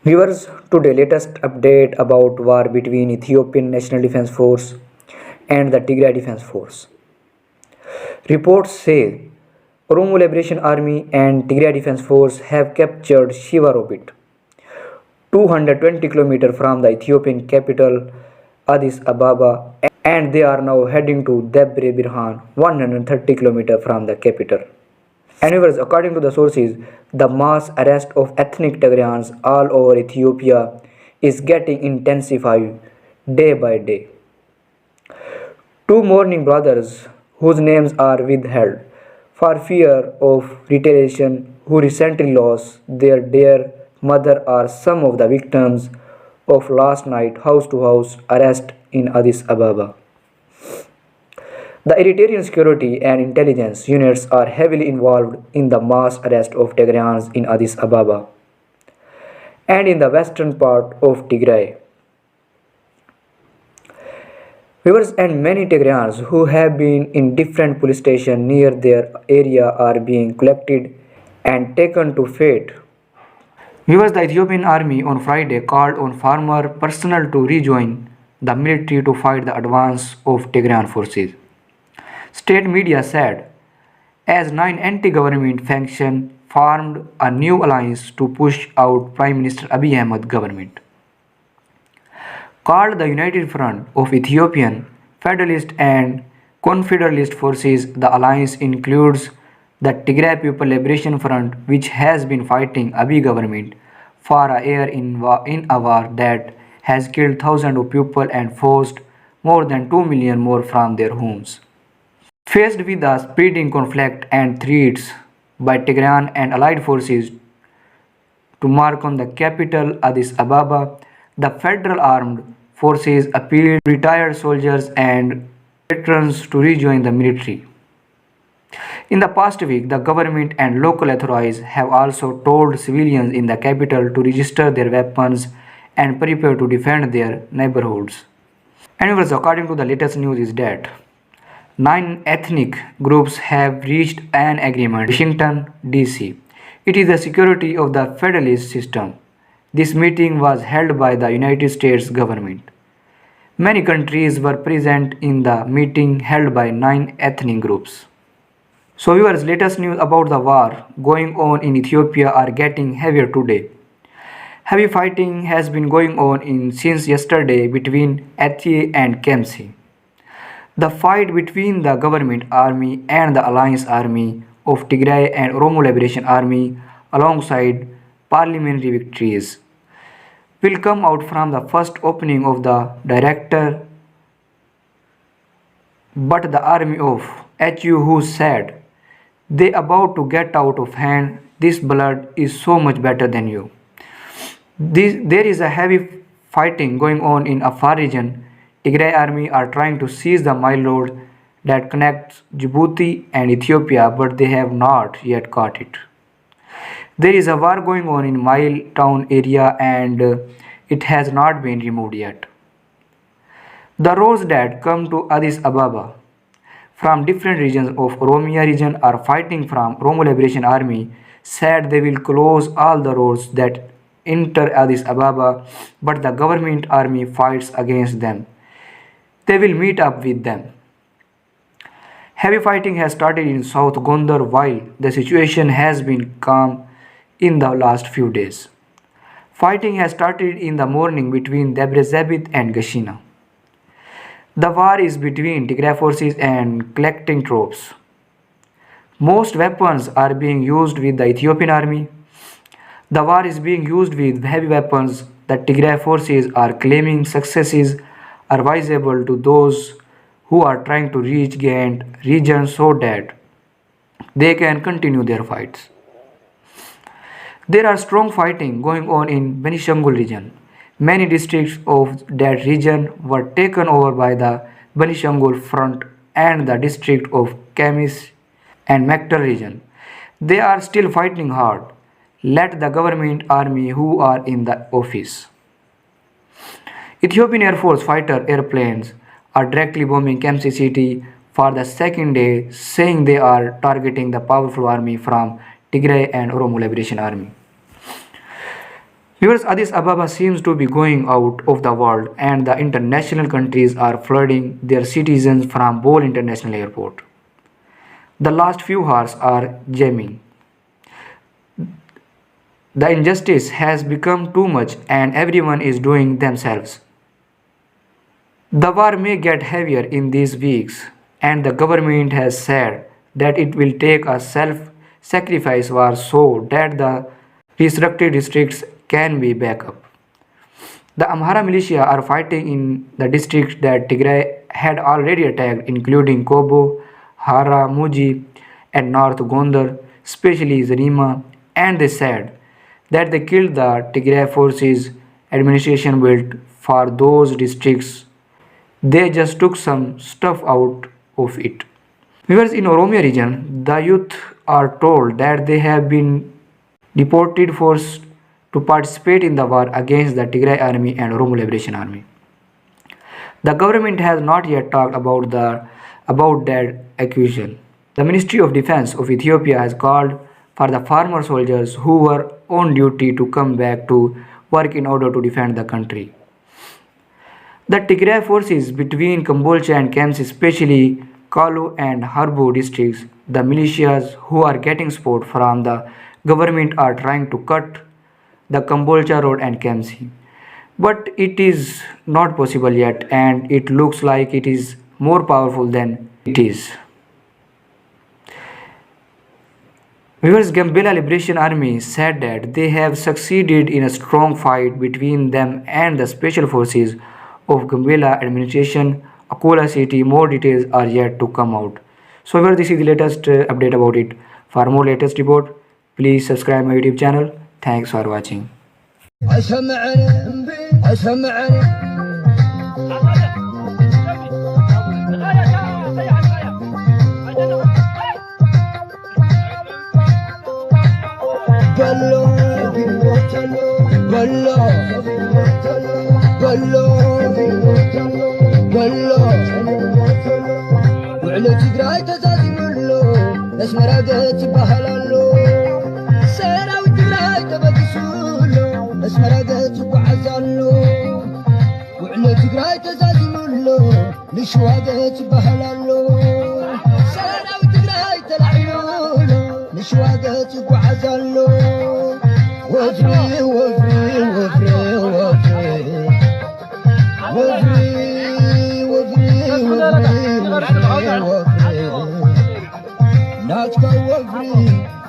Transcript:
Viewers, today latest update about war between Ethiopian National Defense Force and the Tigray Defense Force. Reports say Oromo Liberation Army and Tigray Defense Force have captured Shiva Robit, 220 km from the Ethiopian capital Addis Ababa, and they are now heading to Debre Birhan, 130 km from the capital. Anyways, according to the sources, the mass arrest of ethnic Tigrayans all over Ethiopia is getting intensified day by day. Two mourning brothers, whose names are withheld for fear of retaliation, who recently lost their dear mother, are some of the victims of last night house to house arrest in Addis Ababa. The Eritrean security and intelligence units are heavily involved in the mass arrest of Tigrayans in Addis Ababa and in the western part of Tigray. Viewers, and many Tigrayans who have been in different police stations near their area are being collected and taken to fate. Viewers, the Ethiopian army on Friday called on former personnel to rejoin the military to fight the advance of Tigrayan forces. State media said, as nine anti-government factions formed a new alliance to push out Prime Minister Abiy Ahmed government. Called the United Front of Ethiopian Federalist and Confederalist Forces, the alliance includes the Tigray People Liberation Front, which has been fighting Abiy government for a year in a war that has killed thousands of people and forced more than 2 million more from their homes. Faced with the spreading conflict and threats by Tigrayan and allied forces to march on the capital Addis Ababa, the federal armed forces appealed to retired soldiers and veterans to rejoin the military. In the past week, the government and local authorities have also told civilians in the capital to register their weapons and prepare to defend their neighborhoods. Anyways, according to the latest news is that 9 ethnic groups have reached an agreement in Washington, D.C. It is the security of the federalist system. This meeting was held by the United States government. Many countries were present in the meeting held by 9 ethnic groups. So viewers, latest news about the war going on in Ethiopia are getting heavier today. Heavy fighting has been going on since yesterday between Athie and Kemsi. The fight between the government army and the alliance army of Tigray and Oromo Liberation Army alongside parliamentary victories will come out from the first opening of the director, but the army of HU who said they about to get out of hand, this blood is so much better than you. There is a heavy fighting going on in Afar region. Tigray army are trying to seize the mile road that connects Djibouti and Ethiopia, but they have not yet caught it. There is a war going on in Mile town area and it has not been removed yet. The roads that come to Addis Ababa from different regions of Oromia region are fighting from Oromo Liberation Army said they will close all the roads that enter Addis Ababa, but the government army fights against them. They will meet up with them. Heavy fighting has started in South Gondar while the situation has been calm in the last few days. Fighting has started in the morning between Debre Zabit and Gashina. The war is between Tigray forces and collecting troops. Most weapons are being used with the Ethiopian army. The war is being used with heavy weapons. The Tigray forces are claiming successes are visible to those who are trying to reach gained regions so that they can continue their fights. There are strong fighting going on in Benishangul region. Many districts of that region were taken over by the Benishangul Front and the district of Kamis and Mektar region. They are still fighting hard. Let the government army who are in the office. Ethiopian Air Force fighter airplanes are directly bombing Kemsi city for the second day, saying they are targeting the powerful army from Tigray and Oromo Liberation Army. Viewers, Addis Ababa seems to be going out of the world, and the international countries are flooding their citizens from Bole International Airport. The last few hours are jamming. The injustice has become too much and everyone is doing themselves. The war may get heavier in these weeks, and the government has said that it will take a self sacrifice war so that the restricted districts can be back up. The Amhara militia are fighting in the districts that Tigray had already attacked, including Kobo, Hara, Muji, and North Gondar, especially Zarima, and they said that they killed the Tigray forces administration built for those districts. They just took some stuff out of it. Viewers, in Oromia region, the youth are told that they have been deported forced to participate in the war against the Tigray army and Oromo Liberation Army. The government has not yet talked about that accusation. The Ministry of Defense of Ethiopia has called for the former soldiers who were on duty to come back to work in order to defend the country. The Tigray forces between Kambolcha and Kems, especially Kalu and Harbo districts, the militias who are getting support from the government are trying to cut the Kambolcha road and Kemsi. But it is not possible yet, and it looks like it is more powerful than it is. Viewers, Gambela Liberation Army said that they have succeeded in a strong fight between them and the special forces of Gambela administration, Akola city. More details are yet to come out. So viewers, this is the latest update about it. For more latest report, please subscribe my YouTube channel. Thanks for watching. وعلى تقراي تزازملو اسمرا قت بهلالو سيرا وتقراي تبكسولو اسمرا قت وعزالو وعلى تقراي تزازملو لشوا قت بهلالو سيرا وتقراي تلعيولو لشوا قت وعزالو وفري وفري وفري وفري وفري Not go free.